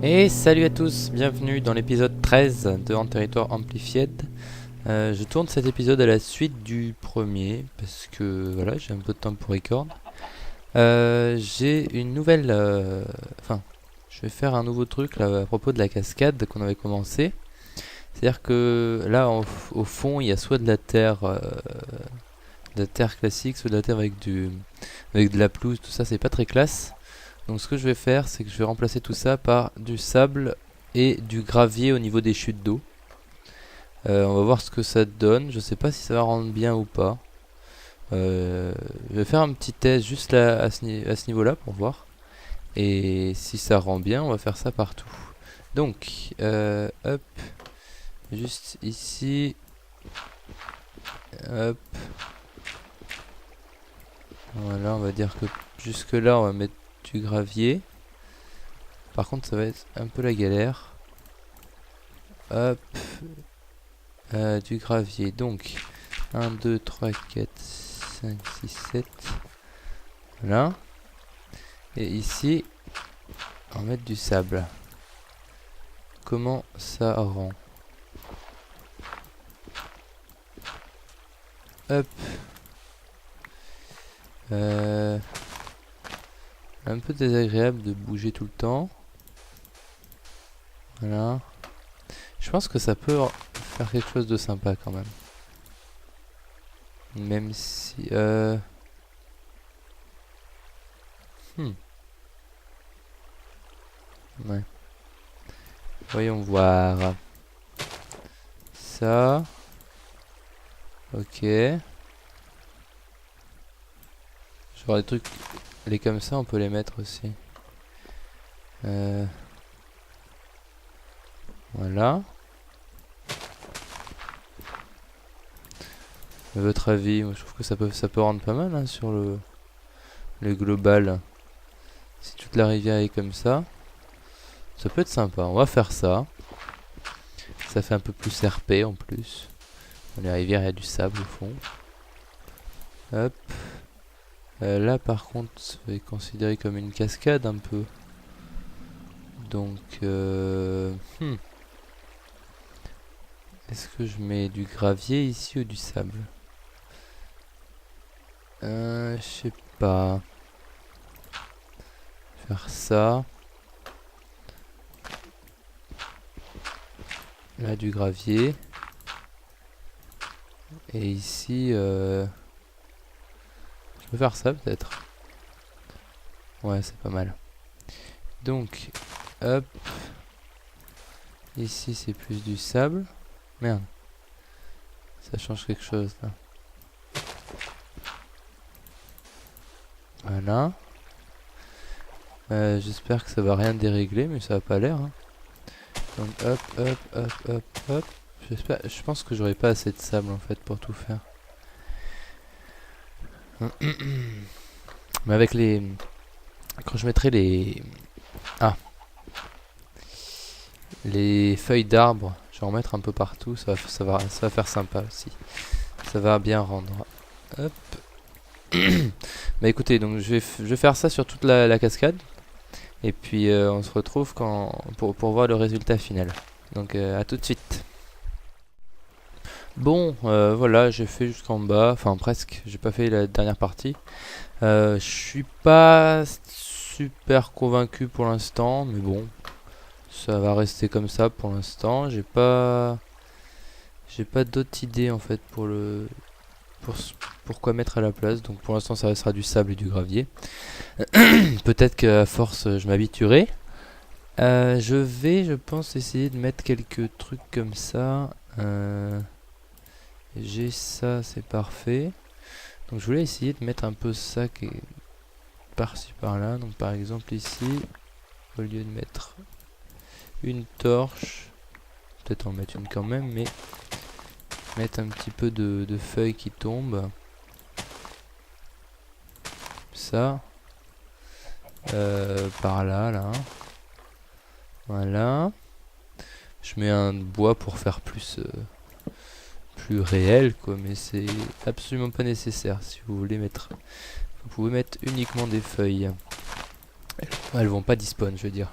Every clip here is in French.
Et salut à tous, bienvenue dans l'épisode 13 de En Territoire Amplified. Je tourne cet épisode à la suite du premier, parce que voilà, j'ai un peu de temps pour record. J'ai une nouvelle... je vais faire un nouveau truc là, à propos de la cascade qu'on avait commencé. C'est-à-dire que là, au fond, il y a soit de la terre classique, soit de la terre avec de la pelouse, tout ça, c'est pas très classe. Donc ce que je vais faire, c'est que je vais remplacer tout ça par du sable et du gravier au niveau des chutes d'eau. On va voir ce que ça donne. Je sais pas si ça va rendre bien ou pas. Je vais faire un petit test juste là, à ce niveau-là pour voir. Et si ça rend bien, on va faire ça partout. Donc, hop, juste ici. Hop. Voilà, on va dire que jusque là, on va mettre du gravier. Par contre, ça va être un peu la galère. Hop. Du gravier. Donc, 1, 2, 3, 4, 5, 6, 7. Voilà. Et ici, on va mettre du sable. Comment ça rend? Hop. Un peu désagréable de bouger tout le temps. Voilà. Je pense que ça peut faire quelque chose de sympa quand même. Même si... Ouais. Voyons voir. Ça. Ok. Genre des trucs... Les comme ça, on peut les mettre aussi. Voilà. À votre avis, moi, je trouve que ça peut rendre pas mal hein, sur le global. Si toute la rivière est comme ça, ça peut être sympa. On va faire ça. Ça fait un peu plus RP en plus. Dans les rivières, il y a du sable au fond. Hop. Là, par contre, ça va être considéré comme une cascade un peu. Donc, est-ce que je mets du gravier ici ou du sable? Je sais pas. Faire ça. Là, du gravier. Et ici, je peux faire ça peut-être. Ouais, c'est pas mal. Donc, hop. Ici, c'est plus du sable. Merde. Ça change quelque chose là. Voilà. J'espère que ça va rien dérégler, mais ça a pas l'air. Hein. Donc hop, hop, hop, hop, hop. Je pense que j'aurai pas assez de sable en fait pour tout faire. Mais avec les... Quand je mettrai les... les feuilles d'arbre, je vais en mettre un peu partout, ça va faire sympa aussi. Ça va bien rendre. Hop. Bah écoutez, donc je vais faire ça sur toute la cascade. Et puis on se retrouve pour voir le résultat final. Donc à tout de suite. Bon, voilà, j'ai fait jusqu'en bas, enfin presque, j'ai pas fait la dernière partie. Je suis pas super convaincu pour l'instant, mais bon, ça va rester comme ça pour l'instant. J'ai pas d'autres idées en fait pour quoi mettre à la place. Donc pour l'instant ça sera du sable et du gravier. Peut-être qu'à force je m'habituerai. Je pense, essayer de mettre quelques trucs comme ça. J'ai ça, c'est parfait. Donc je voulais essayer de mettre un peu ça qui est par-ci par-là. Donc par exemple ici, au lieu de mettre une torche, peut-être en mettre une quand même, mais mettre un petit peu de feuilles qui tombent. Ça. Par là, là. Voilà. Je mets un bois pour faire plus réel, quoi, mais c'est absolument pas nécessaire. Si vous voulez mettre, vous pouvez mettre uniquement des feuilles. Elles vont pas despawn, je veux dire.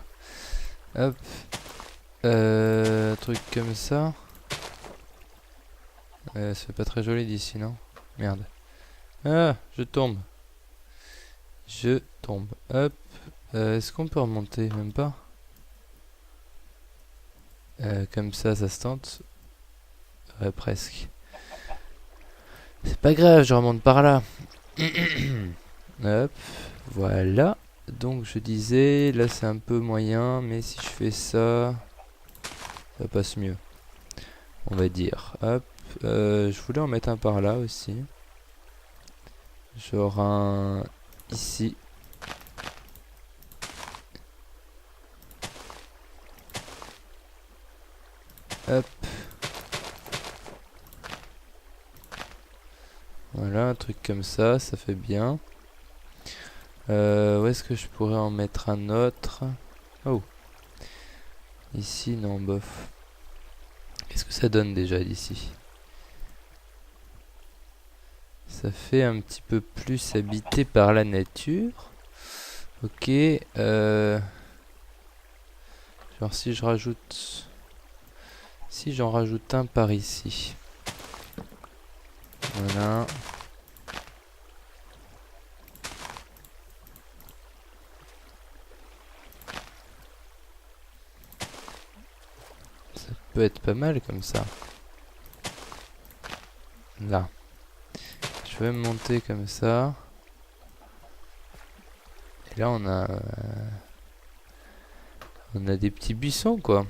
Hop. Truc comme ça. Ça fait pas très joli d'ici, non? Merde. Ah, je tombe. Je tombe. Hop. Est-ce qu'on peut remonter? Même pas. Comme ça se tente. Ouais, presque. C'est pas grave, je remonte par là. Hop. Voilà. Donc je disais, là c'est un peu moyen, mais si je fais ça, ça passe mieux. On va dire. Hop. Je voulais en mettre un par là aussi. Genre un ici. Hop. Voilà, un truc comme ça fait bien. Où est-ce que je pourrais en mettre un autre? Oh. Ici, non, bof. Qu'est-ce que ça donne déjà d'ici? Ça fait un petit peu plus habité par la nature. Ok. Genre si je rajoute... Si j'en rajoute un par ici. Voilà. Ça peut être pas mal comme ça. Là. Je vais me monter comme ça. Et là on a des petits buissons quoi.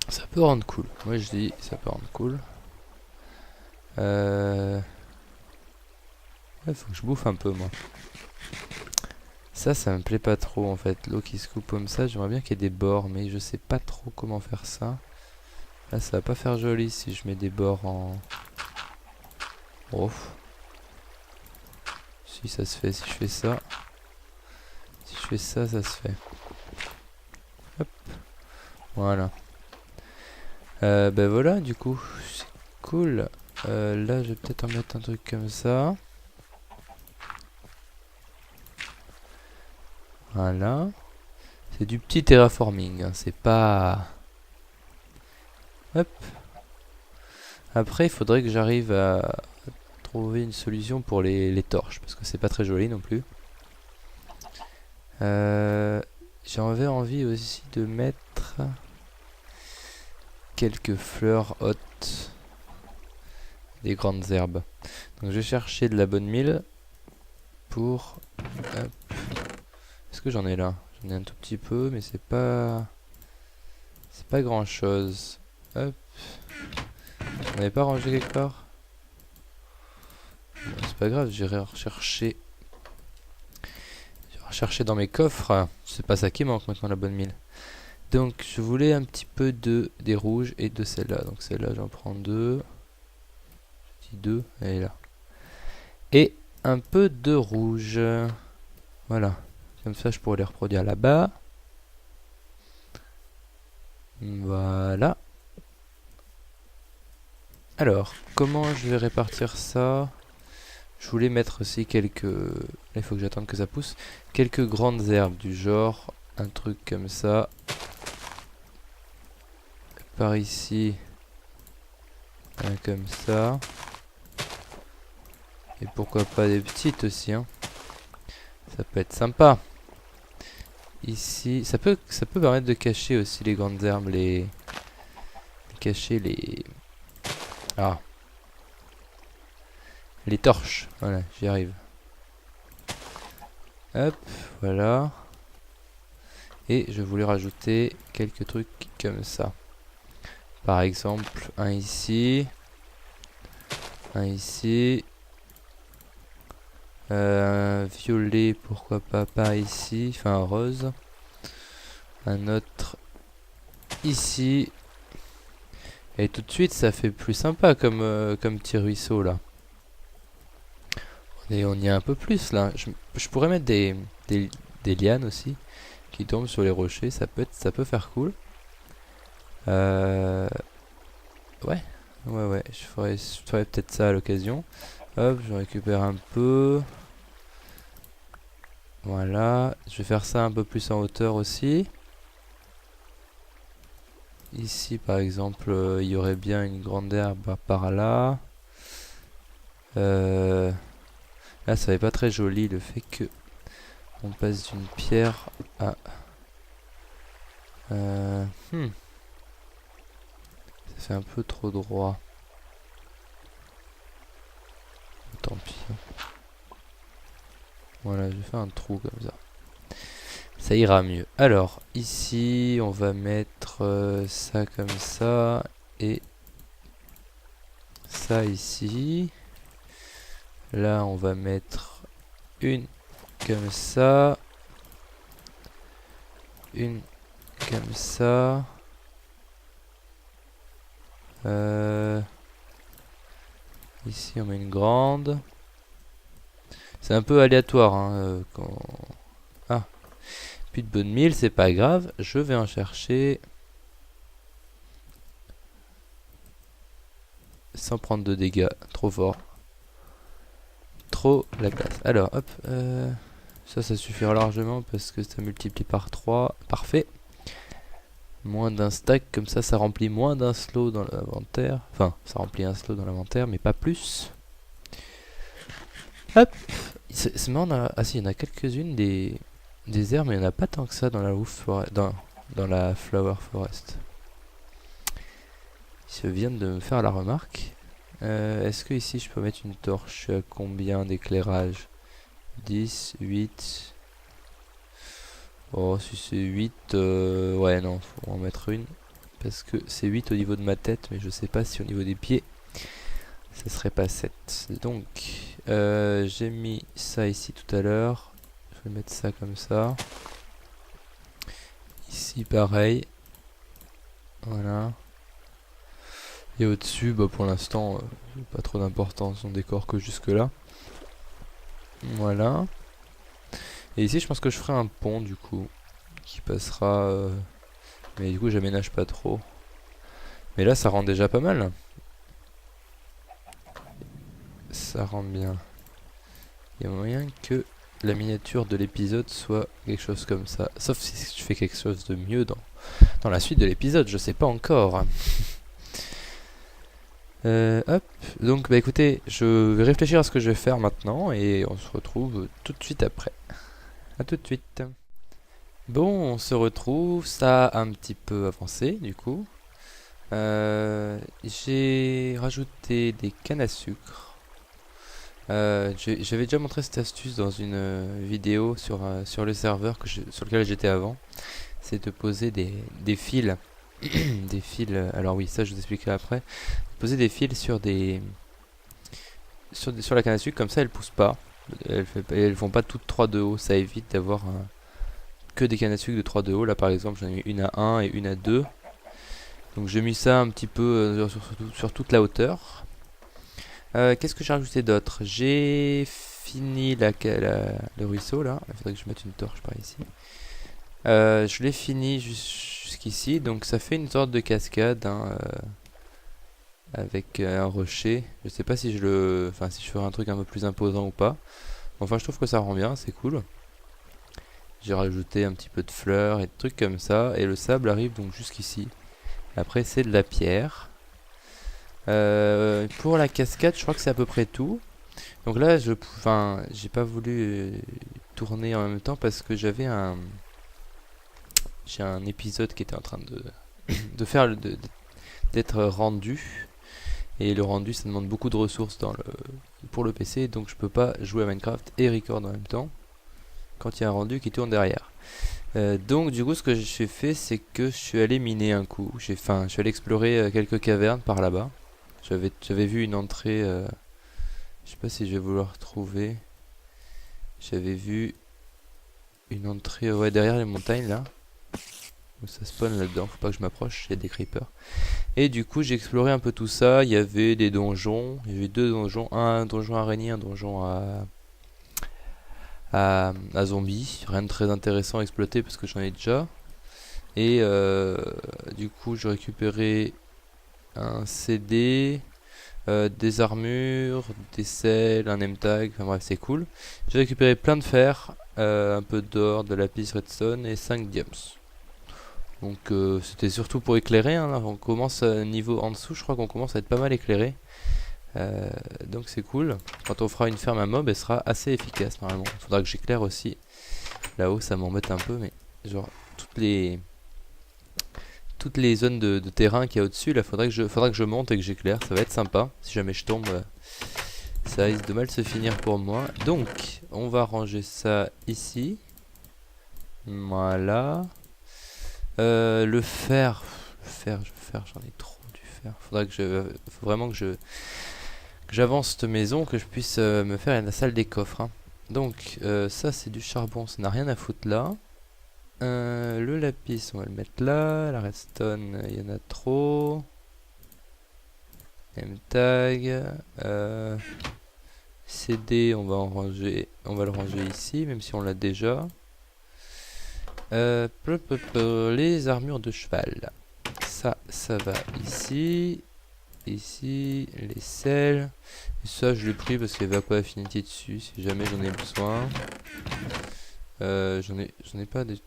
Ça peut rendre cool. Moi je dis ça peut rendre cool. Ouais, faut que je bouffe un peu moi. Ça me plaît pas trop en fait. L'eau qui se coupe comme ça. J'aimerais bien qu'il y ait des bords, mais je sais pas trop comment faire ça. Là ça va pas faire joli si je mets des bords en... Oh. Si ça se fait, si je fais ça. Si je fais ça, ça se fait. Hop. Voilà. Ben voilà, du coup, c'est cool. Là, je vais peut-être en mettre un truc comme ça. Voilà. C'est du petit terraforming, hein, c'est pas... Hop. Après, il faudrait que j'arrive à trouver une solution pour les torches, parce que c'est pas très joli non plus. J'avais envie aussi de mettre quelques fleurs hautes, des grandes herbes. Donc je vais chercher de la bonne mille pour... Hop. Est-ce que j'en ai là? J'en ai un tout petit peu, mais c'est pas grand chose. Hop. On n'avait pas rangé quelque part? Bon, c'est pas grave, j'irai rechercher. Dans mes coffres. C'est pas ça qui manque maintenant, la bonne mille. Donc je voulais un petit peu des rouges et de celle-là. Donc celle-là j'en prends deux. Je dis deux, elle est là. Et un peu de rouge. Voilà. Comme ça je pourrais les reproduire là-bas. Voilà. Alors, comment je vais répartir ça? Je voulais mettre aussi quelques... Là, il faut que j'attende que ça pousse. Quelques grandes herbes du genre. Un truc comme ça. Par ici. Un comme ça. Et pourquoi pas des petites aussi, hein. Ça peut être sympa. Ici, ça peut permettre de cacher aussi les grandes herbes, cacher les... Ah. Les torches. Voilà, j'y arrive. Hop, voilà. Et je voulais rajouter quelques trucs comme ça. Par exemple, un ici. Un ici. Violet, pourquoi pas par ici. Enfin, rose. Un autre ici. Et tout de suite, ça fait plus sympa comme petit ruisseau là. Et on y est un peu plus là. Je pourrais mettre des lianes aussi qui tombent sur les rochers. Ça peut faire cool. Ouais. Je ferais peut-être ça à l'occasion. Hop, je récupère un peu. Voilà. Je vais faire ça un peu plus en hauteur aussi. Ici par exemple, il y aurait bien une grande herbe par là. Là ça n'est pas très joli le fait que on passe d'une pierre à... Ça fait un peu trop droit. Tant pis. Voilà, j'ai fait un trou comme ça. Ça ira mieux. Alors, ici, on va mettre ça comme ça. Et ça ici. Là, on va mettre une comme ça. Une comme ça. Ici, on met une grande. C'est un peu aléatoire. Hein, Ah, plus de bonne mille, c'est pas grave. Je vais en chercher. Sans prendre de dégâts. Trop fort. Trop la classe. Alors, hop. Ça suffira largement parce que ça multiplie par 3. Parfait. Moins d'un stack, comme ça remplit moins d'un slot dans l'inventaire. Enfin, ça remplit un slot dans l'inventaire, mais pas plus. Hop. C'est marrant, ah si, il y en a quelques-unes des herbes, mais il n'y en a pas tant que ça dans la dans la Flower Forest. Je viens de me faire la remarque. Est-ce que ici je peux mettre une torche à combien d'éclairage? 10, 8. Oh, si c'est 8, ouais, non, faut en mettre une. Parce que c'est 8 au niveau de ma tête, mais je sais pas si au niveau des pieds, ça serait pas 7. Donc, j'ai mis ça ici tout à l'heure. Je vais mettre ça comme ça. Ici, pareil. Voilà. Et au-dessus, bah, pour l'instant, pas trop d'importance en décor que jusque là. Voilà. Et ici, je pense que je ferai un pont du coup, qui passera. Mais du coup, j'aménage pas trop. Mais là, ça rend déjà pas mal. Ça rend bien. Il y a moyen que la miniature de l'épisode soit quelque chose comme ça. Sauf si je fais quelque chose de mieux dans la suite de l'épisode, je sais pas encore. Hop, donc bah écoutez, je vais réfléchir à ce que je vais faire maintenant et on se retrouve tout de suite après. A tout de suite. Bon, on se retrouve, ça a un petit peu avancé du coup. J'ai rajouté des cannes à sucre. J'avais déjà montré cette astuce dans une vidéo sur le serveur sur lequel j'étais avant. C'est de poser des fils. Des fils, alors oui, ça je vous expliquerai après. Poser des fils sur la canne à sucre, comme ça elles poussent pas. Elles font pas toutes 3 de haut, ça évite d'avoir que des cannes à sucre de 3 de haut. Là par exemple j'en ai mis une à 1 et une à 2. Donc j'ai mis ça un petit peu sur toute la hauteur. Qu'est-ce que j'ai rajouté d'autre? J'ai fini le ruisseau là. Il faudrait que je mette une torche par ici. Je l'ai fini jusqu'ici. Donc ça fait une sorte de cascade hein, avec un rocher. Je sais pas si si je ferai un truc un peu plus imposant ou pas. Enfin je trouve que ça rend bien, c'est cool. J'ai rajouté un petit peu de fleurs et de trucs comme ça. Et le sable arrive donc jusqu'ici. Après c'est de la pierre. Pour la cascade, je crois que c'est à peu près tout. Donc là, j'ai pas voulu tourner en même temps parce que j'ai un épisode qui était en train d'être rendu. Et le rendu, ça demande beaucoup de ressources pour le PC, donc je peux pas jouer à Minecraft et record en même temps quand il y a un rendu qui tourne derrière. Donc du coup, ce que j'ai fait, c'est que je suis allé miner un coup. Je suis allé explorer quelques cavernes par là-bas. J'avais vu une entrée, je sais pas si je vais vouloir trouver. J'avais vu une entrée, ouais, derrière les montagnes là. Où ça spawn là-dedans, faut pas que je m'approche, il y a des creepers. Et du coup, j'ai exploré un peu tout ça. Il y avait des donjons, il y avait 2 donjons, un donjon araignée, un donjon à zombies. Rien de très intéressant à exploiter parce que j'en ai déjà. Et du coup, j'ai récupéré un CD, des armures, des selles, un name tag, enfin bref c'est cool. J'ai récupéré plein de fer, un peu d'or, de lapis redstone et 5 diams. Donc c'était surtout pour éclairer, hein. Là, on commence niveau en dessous, je crois qu'on commence à être pas mal éclairé. Donc c'est cool. Quand on fera une ferme à mob, elle sera assez efficace normalement. Il faudra que j'éclaire aussi. Là-haut, ça m'embête un peu, mais genre toutes les zones de terrain qu'il y a au-dessus, là, faudra que je monte et que j'éclaire. Ça va être sympa. Si jamais je tombe, ça risque de mal se finir pour moi. Donc, on va ranger ça ici. Voilà. Le fer, j'en ai trop du fer. Faut vraiment que j'avance cette maison, que je puisse me faire la salle des coffres, hein. Donc, ça c'est du charbon, ça n'a rien à foutre là. Le lapis, on va le mettre là. La redstone, il y en a trop. M-tag. CD, on va le ranger ici, même si on l'a déjà. Les armures de cheval. Ça va ici. Ici, les selles. Et ça, je l'ai pris parce qu'il y avait Aqua Affinity dessus, si jamais j'en ai besoin. J'en ai pas des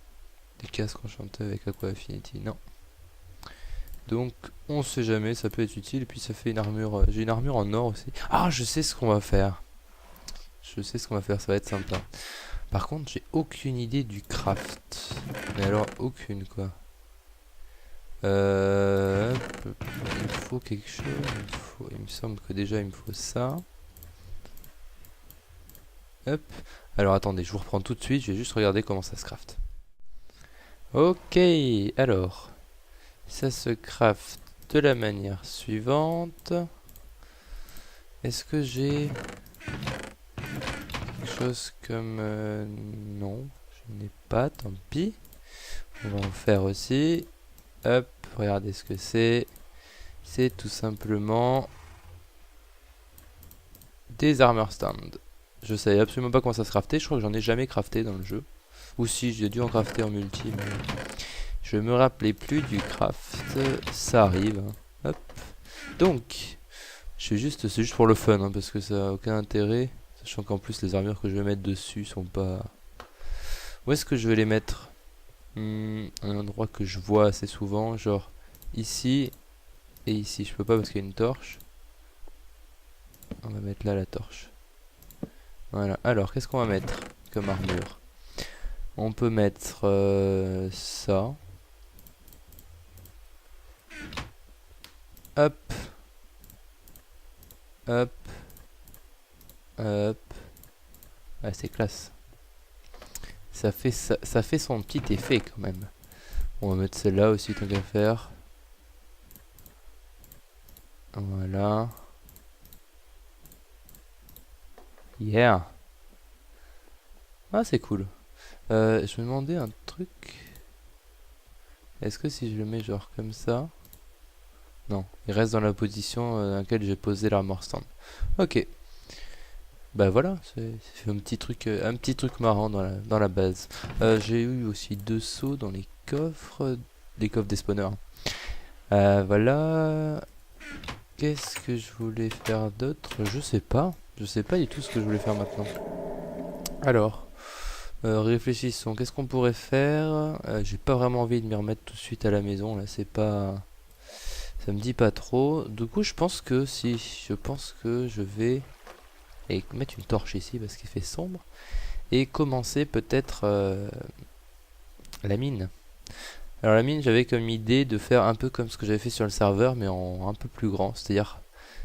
casques enchantés avec Aqua Affinity, non. Donc, on sait jamais, ça peut être utile. Et puis, ça fait une armure. J'ai une armure en or aussi. Ah, je sais ce qu'on va faire. Ça va être sympa. Par contre, j'ai aucune idée du craft. Mais alors, aucune, quoi. Il me faut quelque chose. Il me semble que déjà, il me faut ça. Hop. Alors, attendez, je vous reprends tout de suite. Je vais juste regarder comment ça se craft. Ok, alors. Ça se craft de la manière suivante. Est-ce que j'ai quelque chose comme... non, je n'ai pas, tant pis. On va en faire aussi. Hop, regardez ce que c'est. C'est tout simplement des armor stands. Je savais absolument pas comment ça se craftait. Je crois que j'en ai jamais crafté dans le jeu. Ou si, j'ai dû en crafter en multi, mais je me rappelais plus du craft. Ça arrive, hein. Hop. Donc, c'est juste pour le fun, hein, parce que ça n'a aucun intérêt. Sachant qu'en plus, les armures que je vais mettre dessus sont pas... Où est-ce que je vais les mettre? Un endroit que je vois assez souvent, genre ici et ici. Je peux pas parce qu'il y a une torche. On va mettre là la torche. Voilà. Alors, qu'est-ce qu'on va mettre comme armure? On peut mettre ça. Hop. Hop. Hop. Ouais, c'est classe. Ça fait son petit effet quand même. On va mettre celle-là aussi tant qu'à faire. Voilà. Yeah. Ah, c'est cool. Je me demandais un truc. Est-ce que si je le mets genre comme ça... Non, il reste dans la position dans laquelle j'ai posé l'armor stand. Ok. Bah voilà, c'est un petit truc marrant dans la base. J'ai eu aussi 2 seaux dans les coffres des spawners. Voilà. Qu'est-ce que je voulais faire d'autre? Je sais pas du tout ce que je voulais faire maintenant. Alors, réfléchissons. Qu'est-ce qu'on pourrait faire? J'ai pas vraiment envie de m'y remettre tout de suite à la maison. Là, c'est pas, ça me dit pas trop. Du coup, je pense que je vais mettre une torche ici parce qu'il fait sombre et commencer peut-être la mine. Alors la mine, j'avais comme idée de faire un peu comme ce que j'avais fait sur le serveur, mais en un peu plus grand, c'est-à-dire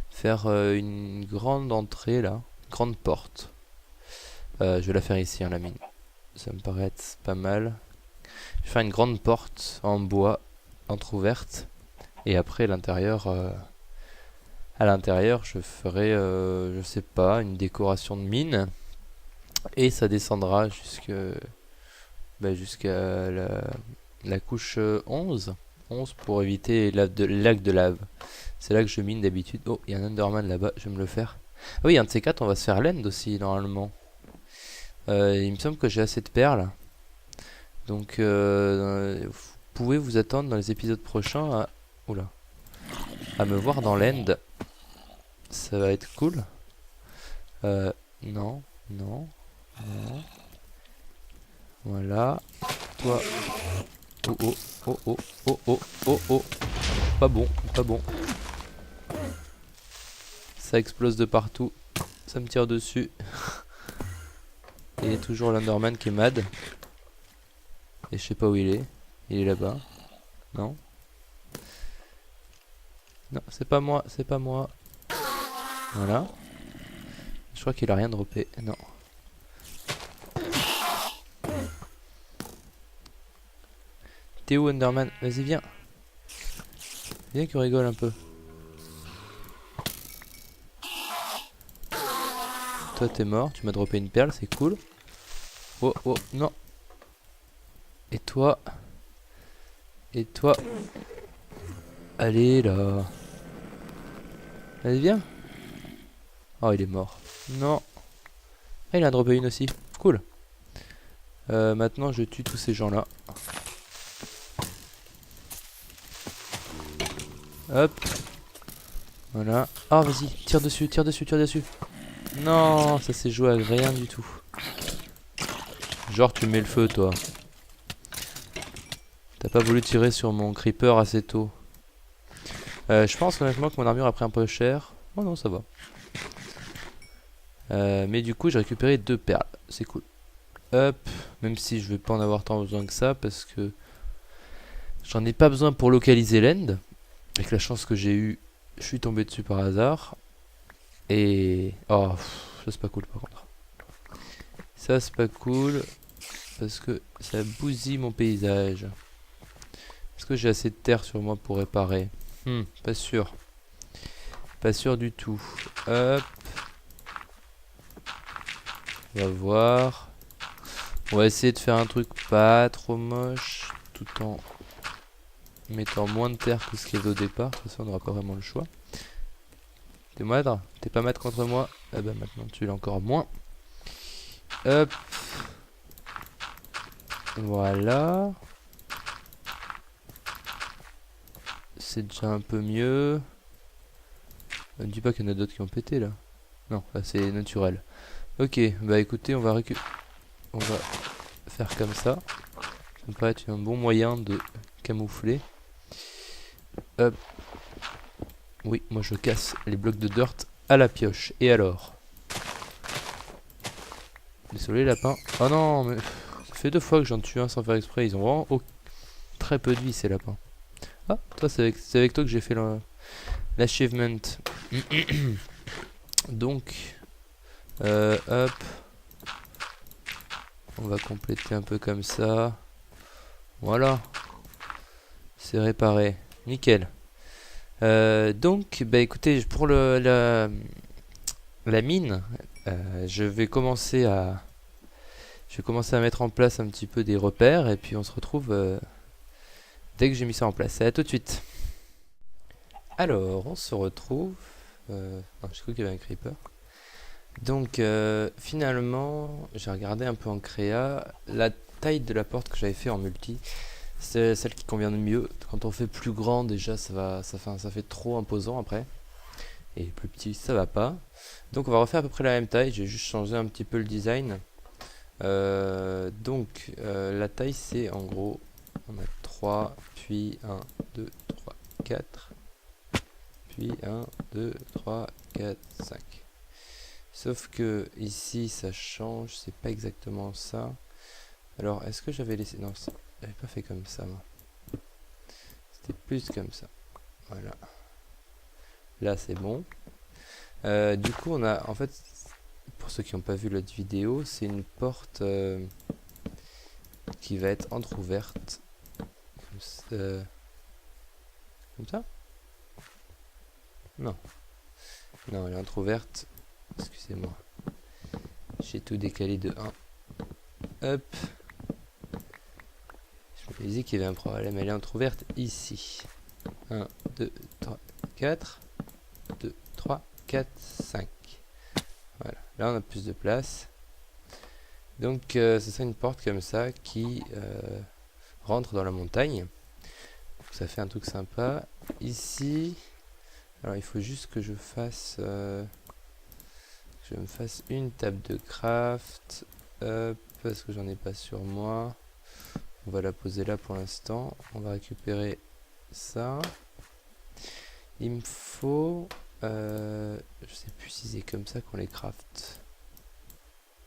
faire une grande entrée là, grande porte. Je vais la faire ici, hein, la mine. Ça me paraît être pas mal. Je vais faire une grande porte en bois, entrouverte, et après à l'intérieur, je ferai, je sais pas, une décoration de mine, et ça descendra jusqu'à la couche 11 pour éviter lac de lave. C'est là que je mine d'habitude. Oh, il y a un Enderman là-bas, je vais me le faire. Ah oui, un de ces quatre, on va se faire l'end aussi, normalement. Il me semble que j'ai assez de perles. Donc, vous pouvez vous attendre dans les épisodes prochains à... Oula. À me voir dans l'end. Ça va être cool. Non, non, non. Voilà. Toi, Oh oh, oh oh, oh oh, oh oh. Pas bon, pas bon. Ça explose de partout. Ça me tire dessus. Il y a toujours l'Underman qui est mad. Et je sais pas où il est. Il est là-bas. Non. Non, c'est pas moi, c'est pas moi. Voilà. Je crois qu'il a rien droppé. Non. T'es où, Underman? Vas-y, viens. Viens qu'on rigole un peu. Toi, t'es mort. Tu m'as droppé une perle, c'est cool. Oh, oh, non. Et toi? Et toi? Allez, là. Allez, viens. Oh, il est mort. Non. Ah, il a droppé une aussi. Cool. Maintenant, je tue tous ces gens-là. Hop. Voilà. Ah, vas-y. Tire dessus, tire dessus, tire dessus. Non, ça s'est joué à rien du tout. Genre, tu mets le feu, toi. T'as pas voulu tirer sur mon creeper assez tôt. Je pense honnêtement que mon armure a pris un peu cher. Oh non, ça va. Mais du coup, j'ai récupéré 2 perles. C'est cool. Hop. Même si je vais pas en avoir tant besoin que ça. Parce que j'en ai pas besoin pour localiser l'end. Avec la chance que j'ai eue, je suis tombé dessus par hasard. Et... oh, ça c'est pas cool par contre. Ça c'est pas cool. Parce que ça bousille mon paysage. Est-ce que j'ai assez de terre sur moi pour réparer? Pas sûr. Pas sûr du tout. Hop. On va voir. On va essayer de faire un truc pas trop moche. Tout en mettant moins de terre que ce qu'il y avait au départ. De toute façon, on n'aura pas vraiment le choix. T'es mad? T'es pas mad contre moi? Ah bah maintenant tu l'as encore moins. Hop. Voilà. C'est déjà un peu mieux. Ne dis pas qu'il y en a d'autres qui ont pété là. Non, là c'est naturel. Ok, bah écoutez, on va faire comme ça. Ça me paraît être un bon moyen de camoufler. Hop. Oui, moi je casse les blocs de dirt à la pioche. Et alors? Désolé lapin. Oh non, mais ça fait 2 fois que j'en tue un sans faire exprès. Ils ont vraiment très peu de vie ces lapins. Ah, toi c'est avec toi que j'ai fait l'achievement. Donc, hop. On va compléter un peu comme ça. Voilà. C'est réparé. Nickel. Donc, bah écoutez, pour la mine, je vais commencer à mettre en place un petit peu des repères et puis on se retrouve dès que j'ai mis ça en place. À tout de suite. Alors, on se retrouve. Non, j'ai cru qu'il y avait un creeper. Donc, finalement, j'ai regardé un peu en créa la taille de la porte que j'avais fait en multi. C'est celle qui convient le mieux. Quand on fait plus grand, déjà, ça fait trop imposant après. Et plus petit, ça va pas. Donc, on va refaire à peu près la même taille. J'ai juste changé un petit peu le design. Donc, la taille, c'est en gros, on a 3, puis 1, 2, 3, 4. Puis 1, 2, 3, 4, 5. Sauf que ici ça change, c'est pas exactement ça. Alors est-ce que j'avais laissé... Non, j'avais pas fait comme ça moi. C'était plus comme ça. Voilà. Là c'est bon. Du coup on a... En fait, pour ceux qui n'ont pas vu l'autre vidéo, c'est une porte qui va être entrouverte. Comme ça. Non. Non, elle est entrouverte. Excusez-moi. J'ai tout décalé de 1. Hop. Je me disais qu'il y avait un problème. Elle est entrouverte ici. 1, 2, 3, 4. 2, 3, 4, 5. Voilà. Là, on a plus de place. Donc, ce serait une porte comme ça qui rentre dans la montagne. Donc, ça fait un truc sympa. Ici... Alors, il faut juste que je me fasse une table de craft. Hop, parce que j'en ai pas sur moi. On va la poser là pour l'instant. On va récupérer ça. Il me faut... je sais plus si c'est comme ça qu'on les craft.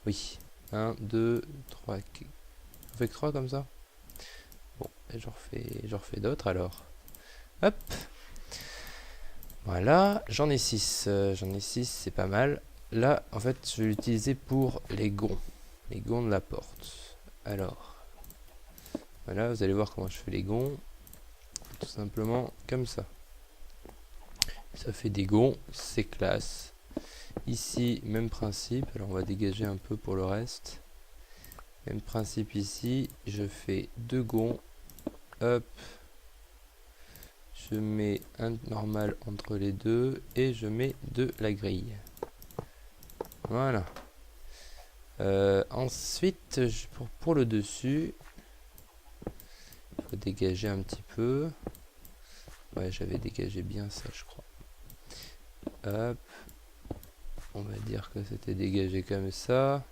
Oui. 1, 2, 3. On fait que 3 comme ça. Bon, et j'en refais d'autres alors. Hop. Voilà, j'en ai 6. J'en ai 6, c'est pas mal. Là, en fait, je vais l'utiliser pour les gonds. Les gonds de la porte. Alors, voilà, vous allez voir comment je fais les gonds. Tout simplement comme ça. Ça fait des gonds, c'est classe. Ici, même principe. Alors, on va dégager un peu pour le reste. Même principe ici. Je fais 2 gonds. Hop. Je mets un normal entre les deux. Et je mets de la grille. Voilà. Ensuite, pour le dessus, il faut dégager un petit peu. Ouais, j'avais dégagé bien ça, je crois. Hop. On va dire que c'était dégagé comme ça.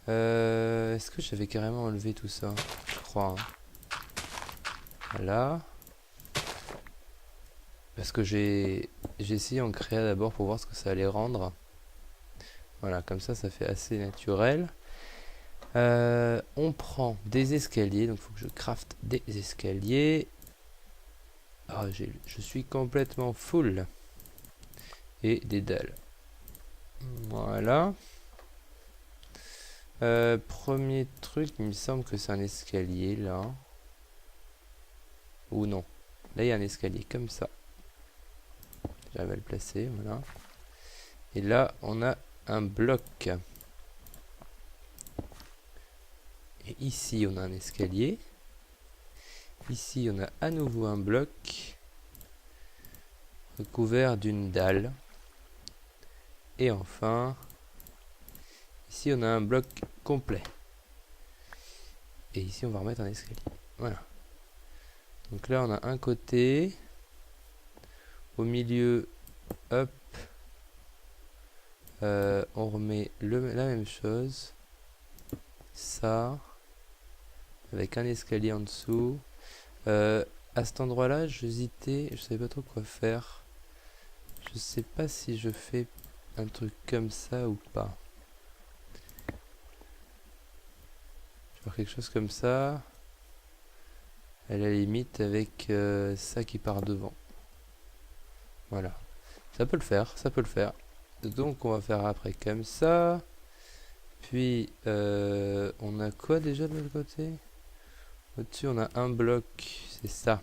Est-ce que j'avais carrément enlevé tout ça? Je crois. Hein. Voilà. Parce que j'ai essayé en créa d'abord pour voir ce que ça allait rendre. Voilà, comme ça fait assez naturel. On prend des escaliers, donc il faut que je crafte des escaliers. Ah, je suis complètement full. Et des dalles. Voilà. Premier truc, il me semble que c'est un escalier là. Ou non. Là, il y a un escalier comme ça. J'arrive à le placer, voilà. Et là, on a un bloc. Et ici, on a un escalier. Ici, on a à nouveau un bloc recouvert d'une dalle. Et enfin, ici, on a un bloc complet. Et ici, on va remettre un escalier. Voilà. Donc là, on a un côté. Au milieu, hop. On remet la même chose. Ça. Avec un escalier en dessous. À cet endroit-là, j'hésitais. Je savais pas trop quoi faire. Je sais pas si je fais un truc comme ça ou pas. Je vais faire quelque chose comme ça. À la limite avec ça qui part devant. Voilà. Ça peut le faire, ça peut le faire. Donc on va faire après comme ça. Puis on a quoi déjà de l'autre côté? Au-dessus on a un bloc, c'est ça.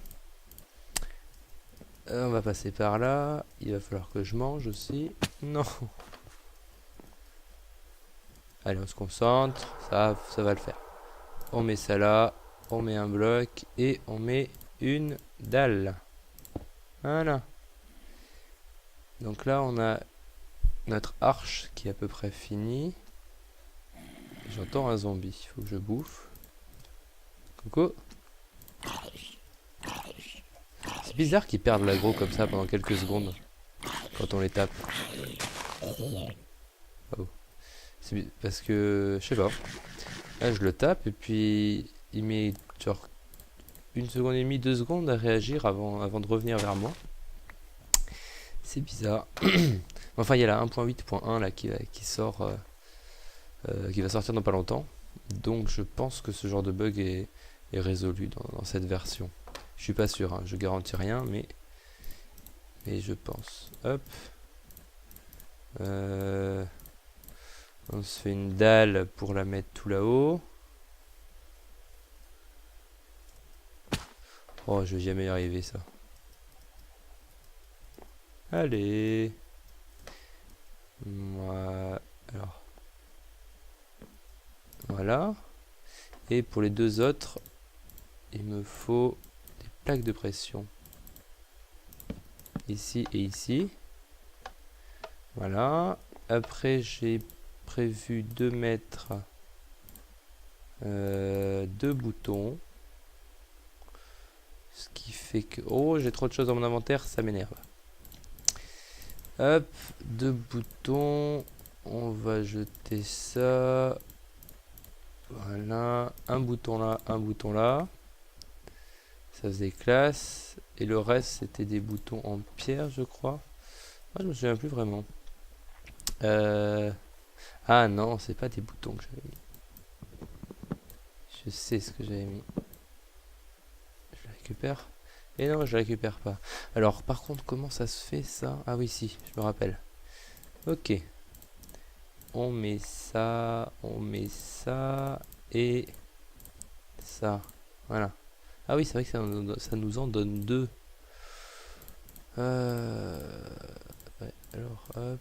On va passer par là. Il va falloir que je mange aussi. Non. Allez, on se concentre. Ça va le faire. On met ça là. On met un bloc. Et on met une dalle. Voilà. Donc là, on a notre arche qui est à peu près finie. J'entends un zombie. Il faut que je bouffe. Coucou. C'est bizarre qu'ils perdent l'aggro comme ça pendant quelques secondes. Quand on les tape. Oh. C'est parce que... Je sais pas. Là, je le tape et puis... Il met genre... 1 seconde et demie, 2 secondes à réagir avant de revenir vers moi. C'est bizarre. Enfin, il y a la 1.8.1 là qui sort... qui va sortir dans pas longtemps. Donc je pense que ce genre de bug est résolu dans cette version. Je suis pas sûr, hein, je garantis rien, mais je pense. Hop. On se fait une dalle pour la mettre tout là-haut. Oh, je vais jamais y arriver ça. Allez. Moi, alors. Voilà. Et pour les deux autres, il me faut des plaques de pression. Ici et ici. Voilà. Après, j'ai prévu de mettre 2 boutons. Ce qui fait que... Oh, j'ai trop de choses dans mon inventaire, ça m'énerve. Hop, 2 boutons. On va jeter ça. Voilà, un bouton là, un bouton là. Ça faisait classe. Et le reste, c'était des boutons en pierre, je crois. Moi, je me souviens plus vraiment. Ah non, c'est pas des boutons que j'avais mis. Je sais ce que j'avais mis. Je le récupère. Et non, je le récupère pas. Alors, par contre, comment ça se fait ça? Ah oui, si, je me rappelle. Ok. On met ça et ça. Voilà. Ah oui, c'est vrai que ça nous en donne deux. Ouais, alors, hop.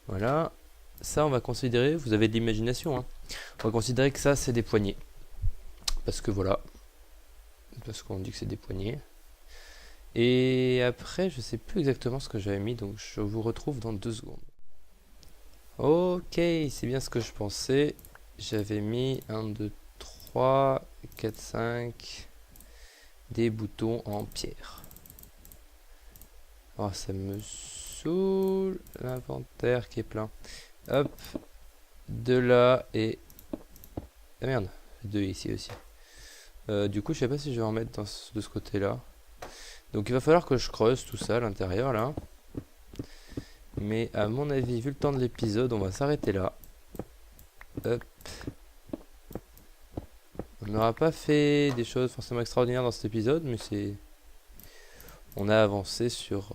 Voilà. Ça, on va considérer, vous avez de l'imagination, hein. On va considérer que ça, c'est des poignées. Parce que voilà. Parce qu'on dit que c'est des poignées. Et après, je sais plus exactement ce que j'avais mis, donc je vous retrouve dans 2 secondes. Ok, c'est bien ce que je pensais. J'avais mis 1, 2, 3, 4, 5 des boutons en pierre. Oh, ça me saoule l'inventaire qui est plein. Hop, de là et... Ah merde, 2 ici aussi. Du coup, je sais pas si je vais en mettre de ce côté-là. Donc il va falloir que je creuse tout ça à l'intérieur là. Mais à mon avis, vu le temps de l'épisode, on va s'arrêter là. Hop. On n'aura pas fait des choses forcément extraordinaires dans cet épisode, mais c'est... On a avancé sur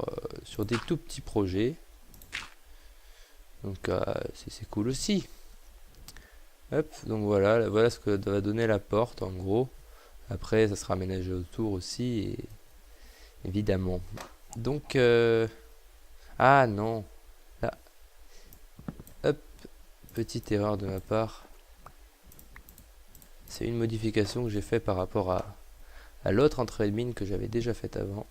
des tout petits projets. Donc c'est cool aussi. Hop, donc voilà ce que va donner la porte en gros. Après, ça sera aménagé autour aussi, et... évidemment. Donc, ah non. Là. Hop, petite erreur de ma part. C'est une modification que j'ai fait par rapport à l'autre entrée de mine que j'avais déjà faite avant.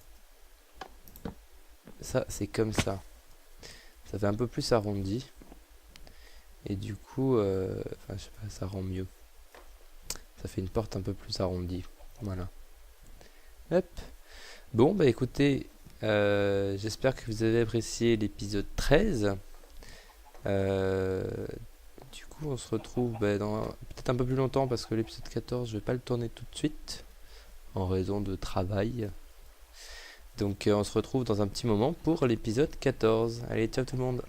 Ça, c'est comme ça. Ça fait un peu plus arrondi. Et du coup, enfin, je sais pas, ça rend mieux. Ça fait une porte un peu plus arrondie. Voilà. Hop. Bon, bah écoutez, j'espère que vous avez apprécié l'épisode 13. Du coup, on se retrouve dans peut-être un peu plus longtemps parce que l'épisode 14, je vais pas le tourner tout de suite en raison de travail. Donc, on se retrouve dans un petit moment pour l'épisode 14. Allez, ciao tout le monde!